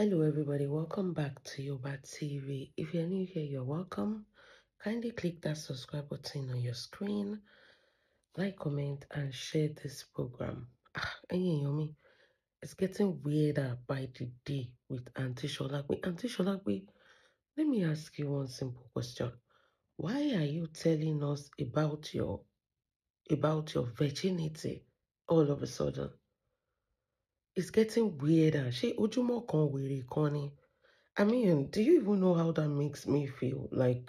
Hello everybody, welcome back to Yoba TV. If you're new here, you're welcome. Kindly click that subscribe button on your screen, like, comment, and share this program. Hey, Yomi, it's getting weirder by the day with Auntie Sholagbe. Auntie Sholagbe, let me ask you one simple question. Why are you telling us about your virginity all of a sudden? It's getting weirder. Ṣé ojúmọ́ kan wèrè kan ni? I mean, do you even know how that makes me feel? Like,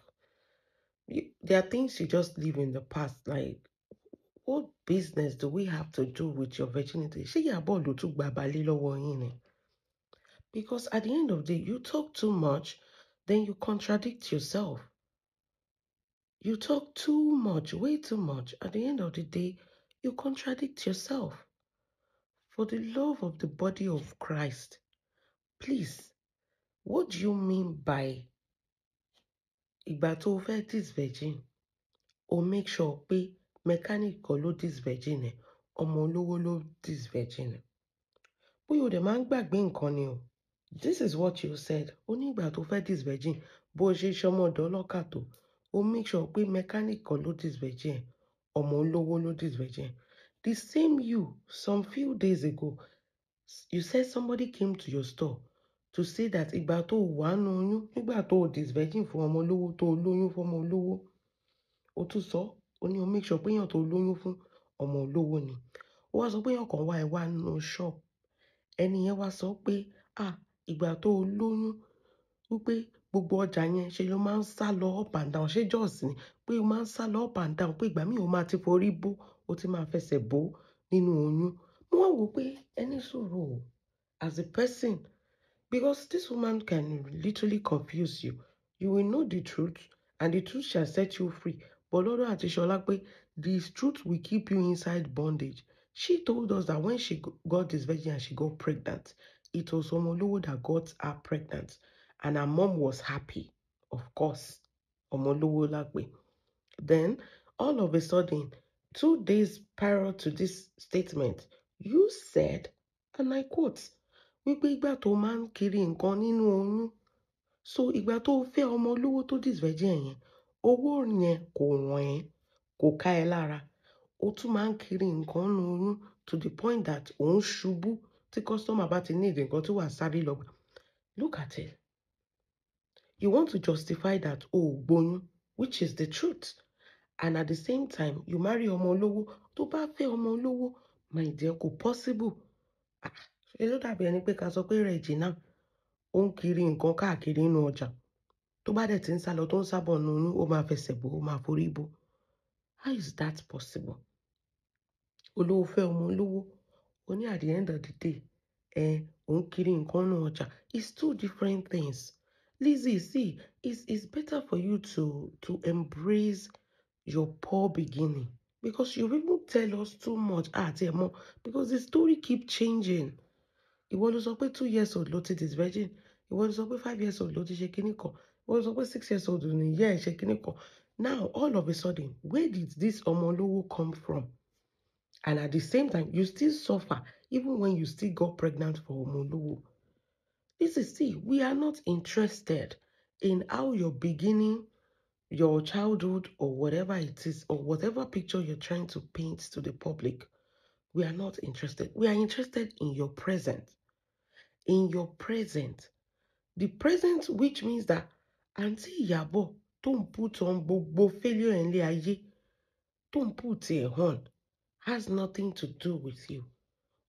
there are things you just leave in the past. Like, what business do we have to do with your virginity? Ṣé Ìyábọ̀ ló tún gba balẹ̀ lọ́wọ́ yín ni? Because at the end of the day, you talk too much, then you contradict yourself. You talk too much, way too much. At the end of the day, you contradict yourself. For the love of the body of Christ, please, what do you mean by ìgbà tó fẹ́ dis virgin? Or make sure pé mechanic kan ló dis virgin ẹ̀, ọmọ olówó ló dis virgin ẹ̀. Bóyá o dẹ̀ máa ń gbàgbé nǹkan ni o. This is what you said. Ó ní ìgbà tó fẹ́ dis virgin, bó o ṣe ṣọmọdọ̀ ọlọ́kà tó, o make sure pé mechanic kan ló dis virgin ẹ̀, ọmọ olówó ló dis virgin ẹ̀. The same you, some few days ago, you said somebody came to your store to say that ìgbà tó wà nínú oyún, nígbà tó dis virgin fún ọmọ olówó, tó lóyún fún ọmọ olówó, o tún sọ, o ní o make sure pé èèyàn tó lóyún fún ọmọ olówó ni. O wá sọ pé èèyàn kan wá ẹ wá nínú shop. Ẹni yẹn wá sọ pé, ìgbà tó lóyún, wípé gbogbo ọjà yẹn ṣe ló máa ń sá lọ up and down. Ṣé Jos ni? Pé o máa ń sá lọ up and down, pé ìgbà míì o máa ti forí bó, o ti máa fẹsẹ̀ bó nínú oyún. Mo wá wò pé ẹni sùúrù o, as a person, because this woman can literally confuse you. You will know the truth, and the truth shall set you free. But Lord Auntie Sholagbe, the truth will keep you inside bondage. She told us that when she got this virgin and she got pregnant, it was Omolowo that got her pregnant. And her mom was happy, of course. Omolowo Lagbe. Then, all of a sudden, 2 days prior to this statement, you said, and I quote, wípé ìgbà tó máa ń kiri nǹkan nínú oyún. So ìgbà tó fẹ́ ọmọ olówó tó dis virgin yẹn, owó yẹn kò ràn ẹ́, kò ká ẹ lára. O tún máa ń kiri nǹkan nínú oyún to the point that òun ṣubú tí customer bá ti need nǹkan tí wàá sáré lọ gbà. Look at it. You want to justify that, gbóyún, which is the truth. And at the same time, you marry ọmọ olówó. Tó bá fẹ́ ọmọ olówó, my dear, kò possible. Ṣé ló dàbí ẹni pé ká sọ pé Regina ó ń kiri nǹkan káàkiri nínú ọjà. Tó bá dẹ̀ ti ń sá lọ tó ń sábọ̀ nínú oyún, ó máa fẹsẹ̀ bò, ó máa forí bò. How is that possible? Olówó fẹ́ ọmọ olówó. Ó ní at the end of the day, ó ń kiri nǹkan nínú ọjà. It's two different things. Lizzie, see, it's better for you to embrace your poor beginning, because you even tell us too much because the story keep changing. Ìwọ ló sọ pé 2 years old ló ti dis virgin. Ìwọ ló sọ pé 5 years old ló ti ṣe kíní kan. Ìwọ ló sọ pé 6 years old ní ìyá ẹ̀ ṣe kíní kan. Now, all of a sudden, where did this ọmọ olówó come from? And at the same time, you still suffer even when you still got pregnant for ọmọ olówó. See, we are not interested in how you're beginning your childhood or whatever it is, or whatever picture you're trying to paint to the public. We are not interested. We are interested in your present. In your present. The present, which means that Auntie Ìyábọ̀ tó ń put on gbogbo failure in ilé ayé, tó ń put it on, has nothing to do with you.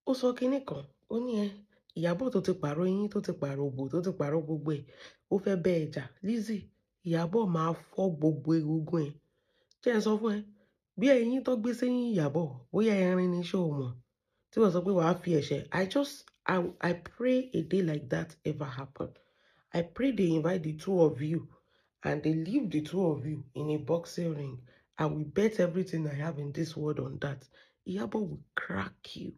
Ó sọ kíní kan, ó ní Ìyábọ̀ tó ti pààrọ̀ eyín, tó ti pààrọ̀ òbò, tó ti pààrọ̀ gbogbo ẹ̀, ó fẹ́ bẹ́ ẹ jà. Lizzie, Ìyábọ̀ máa fọ́ gbogbo egungun ẹ̀. Jẹ́ ẹ sọ fún ẹ, bí eyín tó gbé sẹ́yìn Ìyábọ̀, bóyá ẹrin ni ṣé o mọ̀. Tí wọ́n sọ pé wàá fi ẹ̀ṣẹ̀. I pray a day like that ever happen. I pray they invite the two of you and they leave the two of you in a boxing ring. I will bet everything I have in this world on that. Ìyábọ̀ will crack you.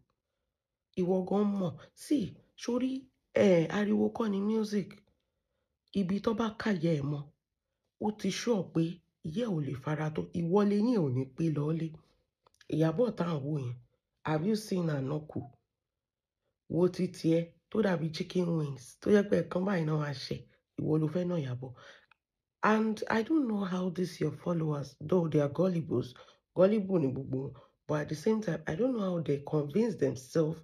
Ìwọ gan mọ̀. See, sórí ariwo kọ́ ni music. Ibi tó bá kàyẹ́ ẹ̀ mọ́. Ó ti sure pé ìyẹ́ ò lè fara tó. Ìwọlé yín ò ní pé lọ́lé. Ìyábọ̀ tá à ń wò yẹn. Have you seen her knuckle? Wo títí ẹ, tó dàbí chicken wings tó yẹ pé ẹ̀kan báyìí náà máa ṣe ìwọ ló fẹ́ náà Ìyábọ̀. And I don't know how these your followers, though they are gullible ni gbogbo, but at the same time, I don't know how they convince themselves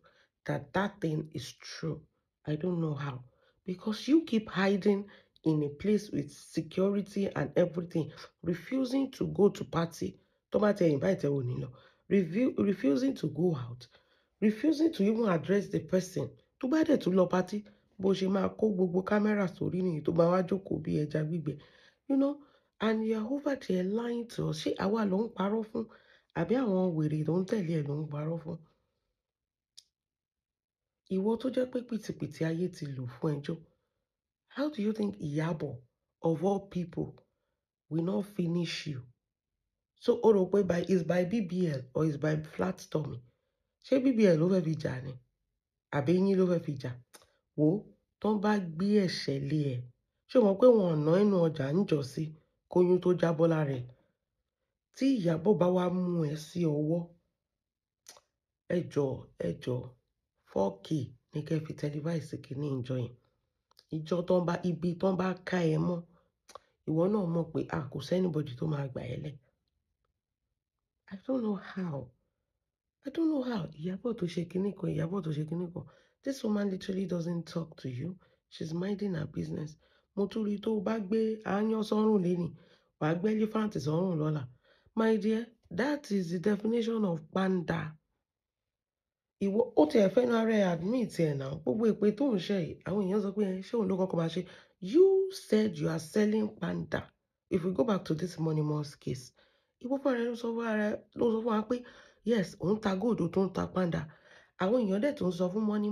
that that thing is true. I don't know how. Because you keep hiding in a place with security and everything, refusing to go to party. Refusing to go out, refusing to even address the person. Tó bá dẹ̀ tún lọ party, bó ṣe máa kó gbogbo kámẹ́rà sórí nìyí tó bá wá jókòó bí ẹja gbígbẹ. You know, and you're over there lying to us. Ṣé àwa ló ń parọ́ fún? Àbí àwọn wèrè tó ń tẹ̀lé ẹ̀ ló ń parọ́ fún? Ìwọ tó jẹ́ pé pìtìpìtì ayé ti lò fún ẹjọ́. How do you think Ìyábọ̀, of all people, will not finish you? So ó rò pé is by BBL or is by flat stomach? Ṣé BBL ló fẹ́ fi jà ni? Àbí yín ló fẹ́ fi jà? Wo tó ń bá gbé ẹ̀ṣẹ̀ lé ẹ̀. Ṣé o mọ̀ pé wọn ọ̀nà inú ọjà ń jọ sí kóyún tó jábọ́ lára ẹ̀? Tí Ìyábọ̀ bá wá mú ẹ sí ọwọ́, ẹ jọ̀ọ́ 4K ní kẹ́ fi televise kìíní ìjọ yẹn. Ìjọ ibi tán bá ká ẹ mọ́, ìwọ náà mọ̀ pé kò sẹ́nibọ̀dì tó máa gbà ẹ́ lẹ̀. I don't know how. Ìyábọ̀ tó ṣe kíní kan. This woman literally doesn't talk to you. She's minding her business. Mo tún rí tó bá gbé aáyán sọ́rùn lénìí, wàá gbé elephant sọ́rùn lọ́la. My dear, that is the definition of panda. Ìwọ ó tiẹ̀ fẹ́ náà rẹ̀ admit ẹ̀ náà. Gbogbo èpè tó ń ṣe yìí, àwọn èèyàn sọ pé ṣé òun ló kọ́kọ́ máa ṣe. You said you are selling panda. If we go back to this Money case, ìwọ fún ara rẹ ló sọ fún wa pé yes, òun ta gold tó ń ta panda. Àwọn èèyàn dẹ̀ tó ń sọ fún Money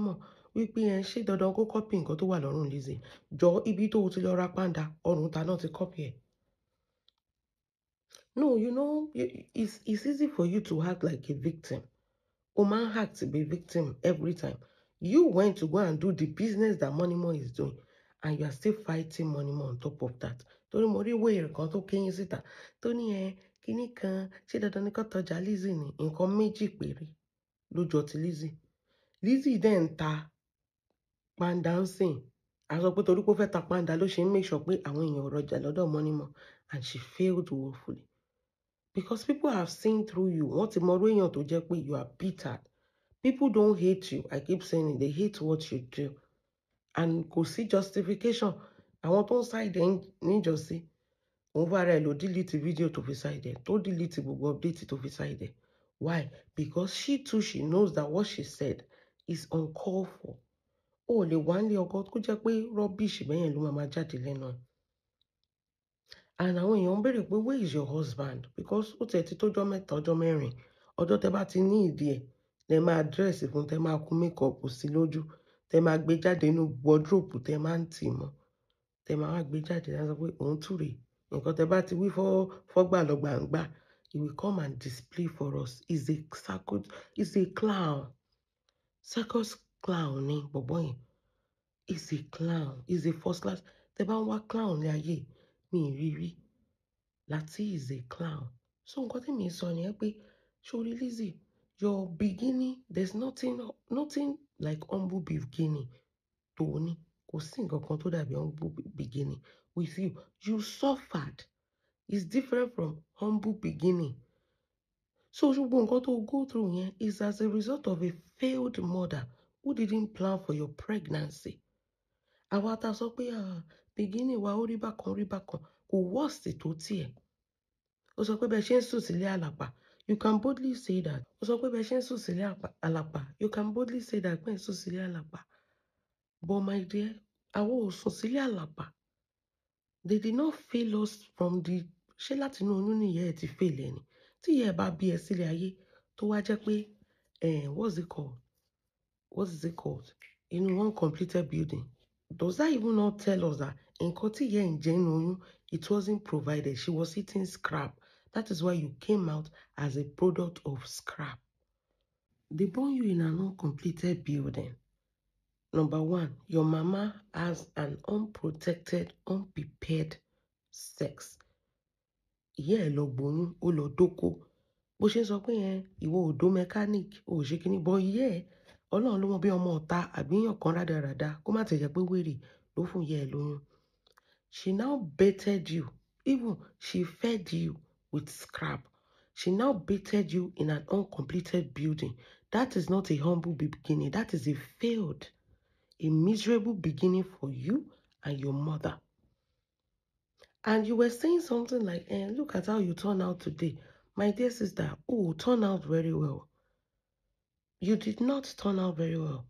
wípé ṣé dandan kó copy nǹkan tó wà lọ́rùn Lizzy. Jọ ibi tó ti lọ ra panda, ọrùn ta náà ti copy ẹ̀. No, you know, it's easy for you to act like a victim. Man had to be victim every time. You went to go and do the business that Money is doing, and you are still fighting Money on top of that. Torí mo rí wéèrè kan tó kéyìn síta tó ní kíní kan ṣé dandan ní kó tọjà Lizzy ni nǹkan méjì péré lójọ ti Lizzy. Lizzy dẹ̀ ń ta panda ń sìn. A sọ pé torí pé ó fẹ́ ta panda ló ṣe ń make sure pé àwọn èèyàn rọjà lọ́dọ̀ Money, and she failed woefully. Because people have seen through you. Wọ́n ti mọ irú èèyàn tó jẹ́ pé you are bitter. People don't hate you. I keep saying it. They hate what you do. And kò sí justification. Àwọn tó ń side níjọ́sí. Òun fúnra rẹ̀ ló delete video tó fi side ẹ̀. Tó delete gbogbo update tó fi side ẹ̀. Why? Because she too, she knows that what she said is uncalled for. O lè wá nílé ọkọ tó jẹ́ pé rubbish bẹ́yẹn ló máa jáde lẹ́nu ẹ̀. And àwọn èèyàn ń béèrè pé where is your husband? Because ó tiẹ̀ ti tójọ́ mẹ́ta ọjọ́ mẹ́rin. Ọjọ́ tẹ bá ti ní ìdí ẹ̀, tẹ máa dress fún, tẹ máa kun makeup sí lójú, tẹ máa gbé jáde nínú wardrobe tẹ máa ń tì mọ́, tẹ máa wá gbé jáde láti sọ pé òun túre. Nǹkan tẹ bá ti wí fọ́gbà lọ gbàǹgbà, he will come and display for us. He's a clown. Circus clown ni bọ̀bọ́ yẹn. He's a clown. He's a first class. Tẹ bá ń wá clown ní ayé, mi rí rí. Lati is a clown. So nǹkan tí mi sọ nìyẹn pé ṣorí Lizzy, your beginning, there's nothing like humble beginning tó ní. Kò sí nǹkan kan tó dàbí humble beginning with you. You suffered. It's different from humble beginning. So gbogbo nǹkan tó go through yẹn is as a result of a failed mother who didn't plan for your pregnancy. Àwa ta sọ pé beginning wa ó rí bákan kò worst tó tiẹ̀. Ó sọ pé bẹ́ẹ̀ ṣe ń sùn sílé àlàpà, you can boldly say that. Ó sọ pé bẹ́ẹ̀ ṣe ń sùn sílé àlàpà, you can boldly say that pé ń sùn sílé àlàpà. But my dear, àwọn ò sùn sílé àlàpà. They did not fail us from the ṣé láti inú oyún ni ìyá ẹ̀ ti fail ẹ̀ ni. Tí ìyá ẹ̀ bá bí ẹ sílé ayé tó wá jẹ́ pé what's it called? Inú one completed building. Does that even not tell us that nǹkan tí ìyá ẹ̀ ń jẹ nínú oyún, it wasn't provided? She was eating scrap. That is why you came out as a product of scrap. They born you in an uncompleted building. Number one, your mama has an unprotected, unprepared sex. Ìyá ẹ̀ lọ gbóyún, ó lọ dóko. Bó ṣe ń sọ pé ìwọ ò dó mechanic, ò ṣe kíní, bọ́ ìyá ẹ̀ Ọlọ́run ló mọ bí ọmọ ọ̀tá àbí èèyàn kan rádaràda kó má tẹ̀ jẹ́ pé wèrè ló fún ìyá ẹ̀ lóyún. She now baited you. Even she fed you with scrap. She now baited you in an uncompleted building. That is not a humble beginning. That is a failed, a miserable beginning for you and your mother. And you were saying something like, look at how you turn out today. My dear sister, oh, turn out very well. You did not turn out very well.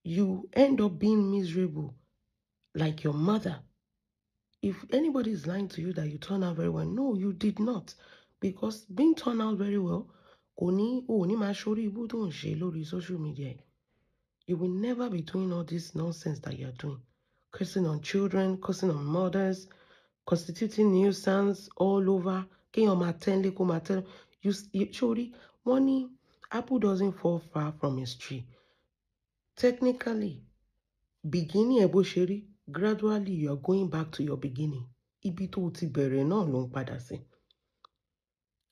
You end up being miserable like your mother. If anybody is lying to you that you turn out very well, no, you did not. Because being turned out very well, social media. You will never be doing all this nonsense that you're doing. Cursing on children, cursing on mothers, constituting nuisance all over. Money, apple doesn't fall far from its tree. Technically, beginning gradually you are going back to your beginning. Ibi tó ti bẹ̀rẹ̀ náà ló ń padà sí.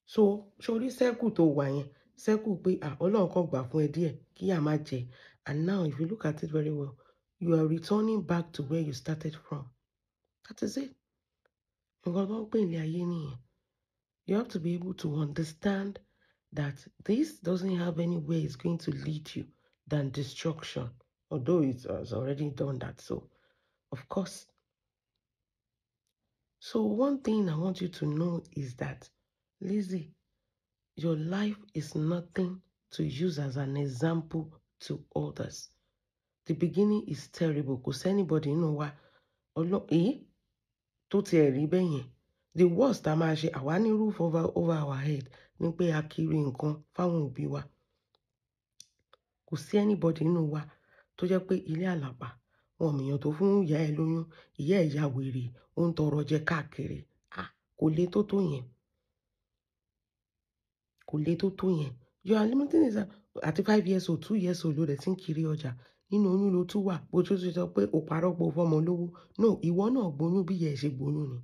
So, sórí circle tó wà yẹn, circle pé Ọlọ́run kan gbà fún ẹ díẹ̀ kí a má jẹ. And now, if you look at it very well, you are returning back to where you started from. That is it. Nǹkan tó ń pè ní ayé nìyẹn. You have to be able to understand that this doesn't have anywhere it's going to lead you than destruction. Although it has already done that, so of course. So one thing I want you to know is that, Lizzie, your life is nothing to use as an example to others. The beginning is terrible. Because anybody know what? The worst a máa ṣe àwa ní roof over our head ní pé a kiri nǹkan fáwọn òbí wa. Kò sí anybody nínú wa tó jẹ́ pé ilé àlàpà wọn mìíràn tó fún ìyá ẹ lóyún, ìyá ẹ ya wèrè, ó ń tọrọ jẹ káàkiri. Kò le tó tó yẹn. Kò le tó tó yẹn. You are limiting is àti 5 years old, 2 years old ló dẹ̀ tí ń kiri ọjà. Nínú oyún ló tún wà. Bó tó ṣe sọ pé ó parọ́ pé ó fọmọ lówó. No, ìwọ náà gbóyún bí ìyá ẹ ṣe gbóyún ni.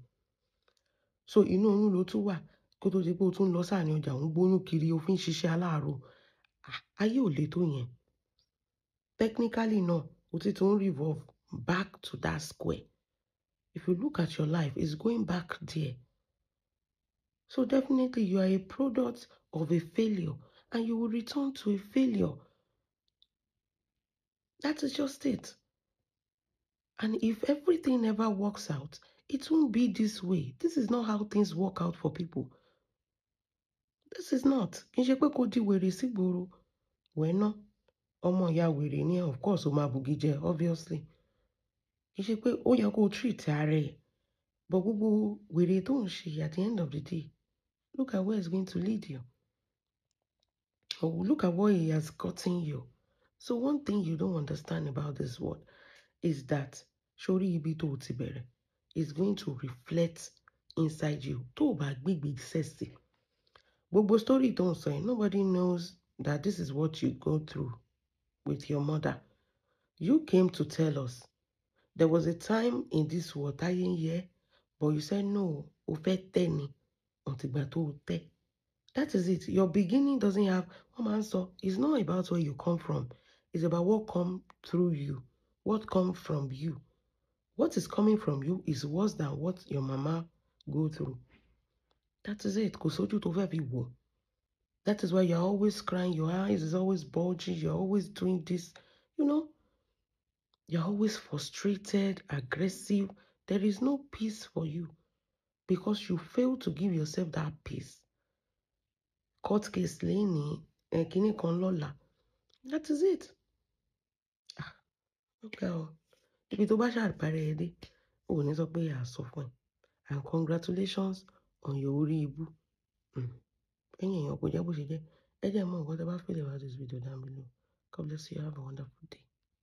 So inú oyún ló tún wà kó tó di pé o tún lọ sáàrin ọjà òun gbóyún kiri o fi ń ṣiṣẹ́ aláàárọ̀. Ayé ò le tó yẹn. Technically náà o ti tún revolve back to that square. If you look at your life, it's going back there. So definitely you are a product of a failure and you will return to a failure. That is just it. And if everything ever works out, it won't be this way. This is not how things work out for people. This is not. Kì í ṣe pé kó di wèrè sígboro. Wẹ́ná, ọmọ ìyá wèrè ni of course o máa bùgí jẹ, obviously. Kì í ṣe pé ó yẹ kó treat ara ẹ̀. But gbogbo wèrè tó ń ṣe at the end of the day, look at where it's going to lead you. Or look at what he has gotten you. So one thing you don't understand about this world is that sórí ibi tó ti bẹ̀rẹ̀ is going to reflect inside you. Tó bá gbígbé sẹ́sì. Gbogbo story tó ń sọ yẹn, nobody knows that this is what you go through with your mother. You came to tell us. There was a time in this world táyé ń yẹ, but you said no, o fẹ́ tẹ́ ni, ọ̀tìgbà tó tẹ́. That is it. Your beginning doesn't have, it's not about where you come from. It's about what comes through you, what comes from you. What is coming from you is worse than what your mama go through. That is it. Kò sójú tó fẹ́ fi wò. That is why you're always crying, your eyes is always bulging, you're always doing this, you're always frustrated, aggressive. There is no peace for you because you fail to give yourself that peace. Court case lẹ́ni, kíní kan lọ́la. That is it. Okay. Ibi tó bá ṣàpárẹ̀ ẹ dé, ò ní sọ pé a sọ fún ẹ. And congratulations on your orí ibú. Ẹ̀yin èèyàn kò jẹ́ bó ṣe jẹ́. Ẹ jẹ́ mọ̀ nǹkan tí a bá feel about this video down below. God bless you. Have a wonderful day.